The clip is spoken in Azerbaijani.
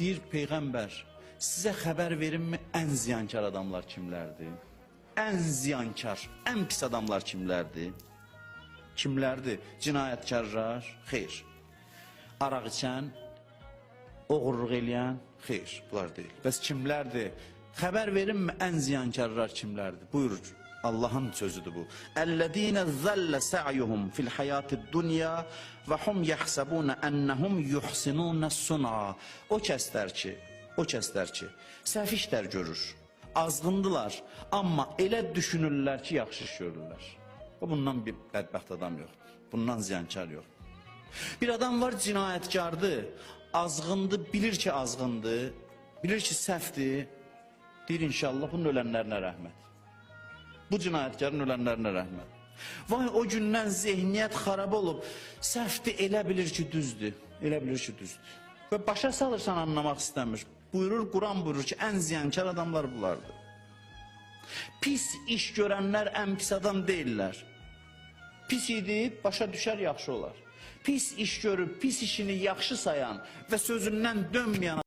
Deyir Peyğəmbər, sizə xəbər verimmi ən ziyankar adamlar kimlərdir? Ən ziyankar, ən pis adamlar kimlərdir? Kimlərdir? Cinayətkarlar? Xeyr. Araq içən, oğurluq eləyən? Xeyr, bunlar deyil. Bəs kimlərdir? Xəbər verimmi ən ziyankarlar kimlərdir? Buyurur. Allah'ın sözüdür bu. Ellezine zalle sa'yuhum fil hayatid dunya ve hum yahsabuna ennehum yuhsinuna sun'a. O kəslər ki, səhv işlər görür. Azğındılar, amma elə düşünürlər ki, yaxşı iş görürlər. Bundan bir bədbəxt adam yox. Bundan ziyankar yox. Bir adam var, cinayətkardır, azğındır, bilir ki azğındır, bilir ki səhvdir. Deyir inşallah bunun ölənlərinə rəhmət. Bu cinayətkarın ölənlərinə rəhmət. Vay o gündən zehniyyət xarab olub, səhvdir, elə bilir ki düzdür. Elə bilir ki düzdür. Və başa salırsan anlamaq istəmir. Buyurur, Quran buyurur ki ən ziyankar adamlar bunlardır. Pis iş görənlər ən pis adam deyirlər. Pis idi, başa düşər yaxşı olar. Pis iş görüb, pis işini yaxşı sayan və sözündən dönməyən